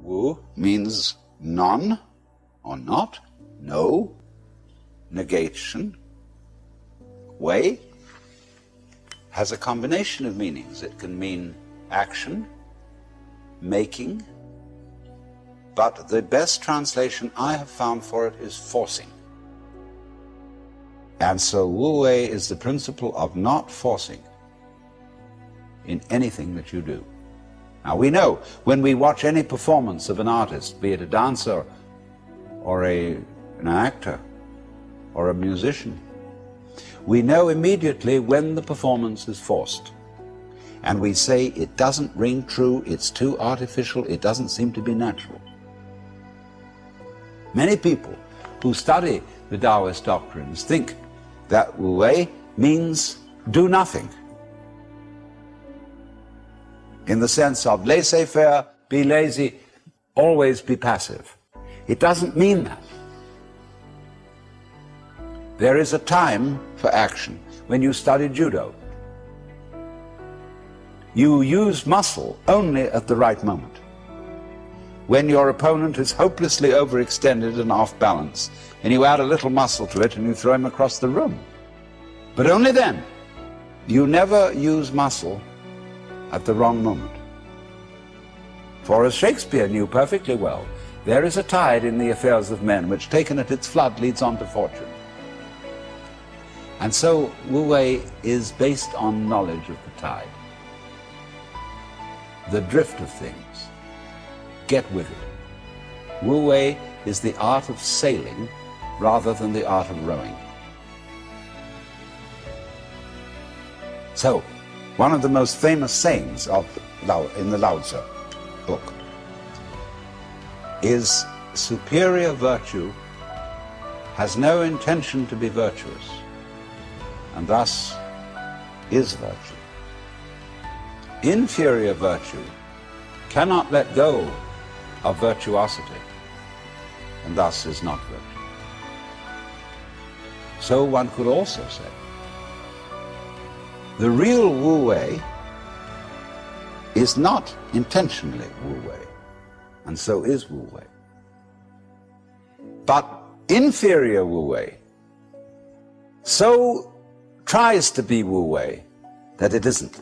Wu means none or not, no, negation. Wei has a combination of meanings. It can mean action, making, but the best translation I have found for it is forcing. And so Wu Wei is the principle of not forcing in anything that you do. Now we know when we watch any performance of an artist, be it a dancer or an actor or a musician, we know immediately when the performance is forced. And we say it doesn't ring true, it's too artificial, it doesn't seem to be natural. Many people who study the Taoist doctrines think that Wu Wei means do nothing, in the sense of laissez-faire, be lazy, always be passive. It doesn't mean that. There is a time for action. When you study judo, you use muscle only at the right moment. When your opponent is hopelessly overextended and off balance, and you add a little muscle to it and you throw him across the room. But only then. You never use muscle at the wrong moment. For as Shakespeare knew perfectly well, there is a tide in the affairs of men which, taken at its flood, leads on to fortune. And so Wu Wei is based on knowledge of the tide, the drift of things. Get with it. Wu Wei is the art of sailing rather than the art of rowing. So, one of the most famous sayings in the Lao Tzu book is, superior virtue has no intention to be virtuous, and thus is virtue. Inferior virtue cannot let go of virtuosity, and thus is not virtue. So one could also say, the real Wu Wei is not intentionally Wu Wei, and so is Wu Wei. But inferior Wu Wei so tries to be Wu Wei that it isn't.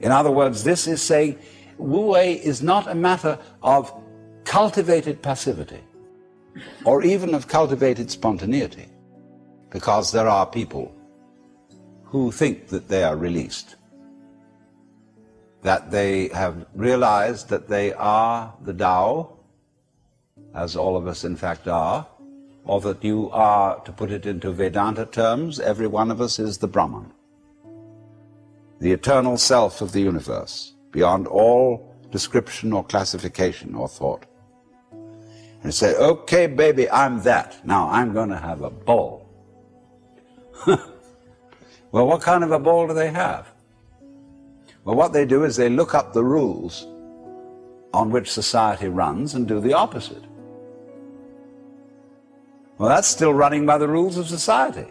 In other words, this is saying Wu Wei is not a matter of cultivated passivity or even of cultivated spontaneity, because there are people who think that they are released, that they have realized that they are the Tao, as all of us in fact are, or that you are, to put it into Vedanta terms, every one of us is the Brahman, the eternal self of the universe, beyond all description or classification or thought. And say, okay, baby, I'm that. Now I'm going to have a ball. Well, what kind of a ball do they have? Well, what they do is they look up the rules on which society runs and do the opposite. Well, that's still running by the rules of society.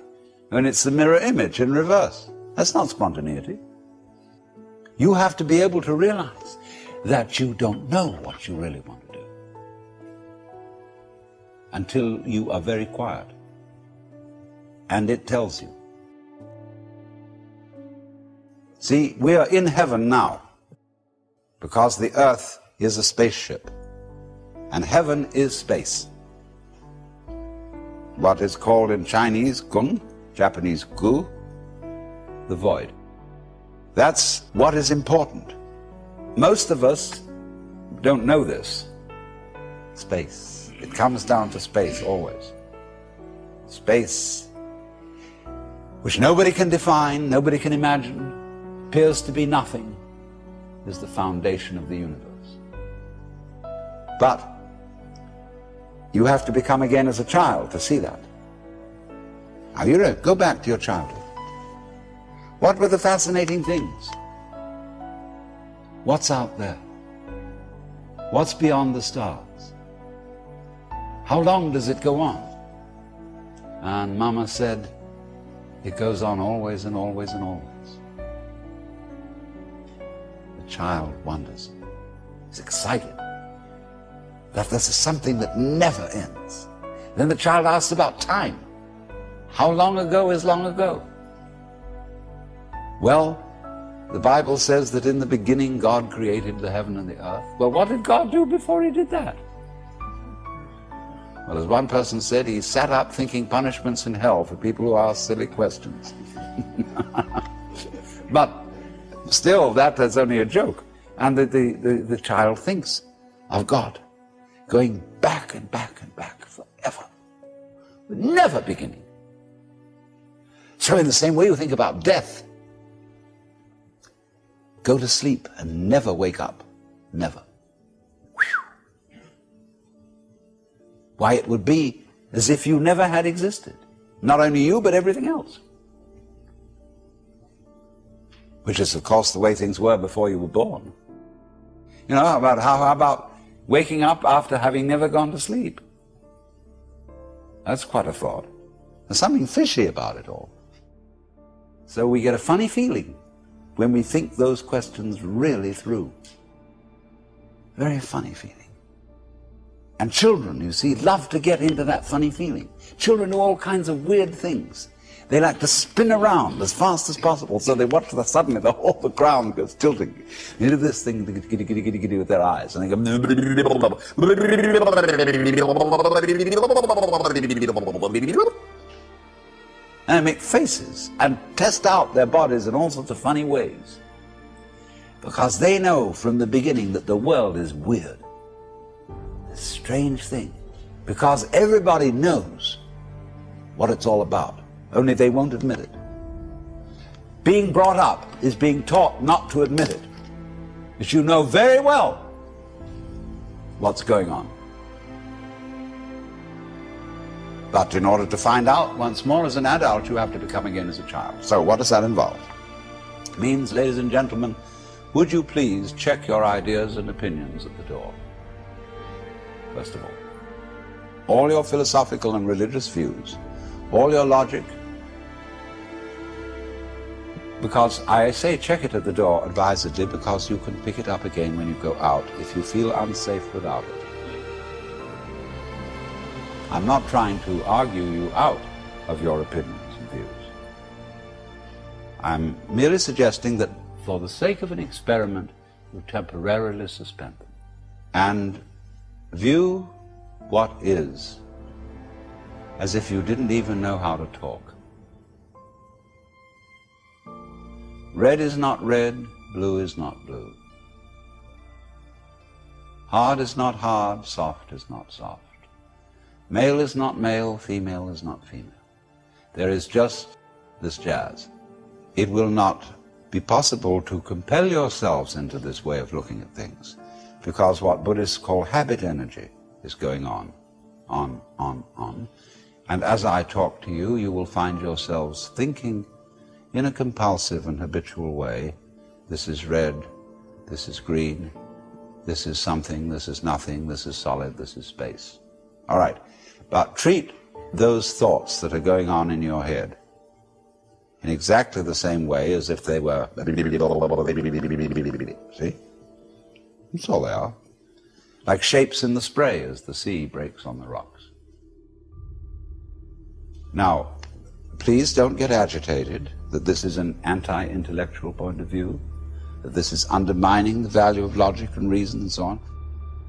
And it's the mirror image in reverse. That's not spontaneity. You have to be able to realize that you don't know what you really want to do until you are very quiet and it tells you. See, we are in heaven now because the earth is a spaceship and heaven is space. What is called in Chinese Gung, Japanese Gu, the void. That's what is important. Most of us don't know this. Space. It comes down to space always. Space, which nobody can define, nobody can imagine, appears to be nothing, is the foundation of the universe. But you have to become again as a child to see that. Now you go back to your childhood. What were the fascinating things? What's out there? What's beyond the stars? How long does it go on? And Mama said, it goes on always and always and always. The child wonders. He's excited. That this is something that never ends. Then the child asks about time. How long ago is long ago? Well, the Bible says that in the beginning God created the heaven and the earth. Well, what did God do before he did that? Well, as one person said, he sat up thinking punishments in hell for people who ask silly questions. But still, that's only a joke. And the child thinks of God going back and back and back forever, never beginning. So in the same way you think about death. Go to sleep and never wake up. Never. Why, it would be as if you never had existed. Not only you, but everything else. Which is, of course, the way things were before you were born. You know, how about waking up after having never gone to sleep? That's quite a thought. There's something fishy about it all. So we get a funny feeling when we think those questions really through. Very funny feeling. And children, you see, love to get into that funny feeling. Children do all kinds of weird things. They like to spin around as fast as possible, so they watch suddenly the whole ground goes tilting. They do this thing with their eyes, and they go, and they make faces and test out their bodies in all sorts of funny ways, because they know from the beginning that the world is weird, a strange thing, because everybody knows what it's all about. Only they won't admit it. Being brought up is being taught not to admit it. But you know very well what's going on. But in order to find out once more as an adult, you have to become again as a child. So what does that involve? It means, ladies and gentlemen, would you please check your ideas and opinions at the door? First of all your philosophical and religious views, all your logic, because I say check it at the door advisedly, because you can pick it up again when you go out if you feel unsafe without it. I'm not trying to argue you out of your opinions and views. I'm merely suggesting that for the sake of an experiment, you temporarily suspend them and view what is as if you didn't even know how to talk. Red is not red, blue is not blue. Hard is not hard, soft is not soft. Male is not male, female is not female. There is just this jazz. It will not be possible to compel yourselves into this way of looking at things, because what Buddhists call habit energy is going on. And as I talk to you, you will find yourselves thinking in a compulsive and habitual way, this is red, this is green, this is something, this is nothing, this is solid, this is space. All right, but treat those thoughts that are going on in your head in exactly the same way as if they were, see? That's all they are. Like shapes in the spray as the sea breaks on the rocks. Now, please don't get agitated that this is an anti-intellectual point of view, that this is undermining the value of logic and reason and so on.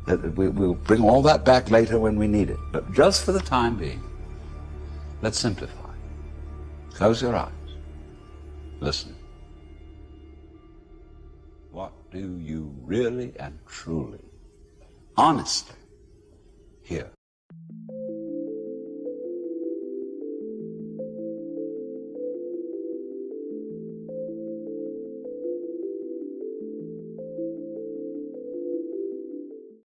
That we'll bring all that back later when we need it. But just for the time being, let's simplify. Close your eyes. Listen. What do you really and truly, honestly hear?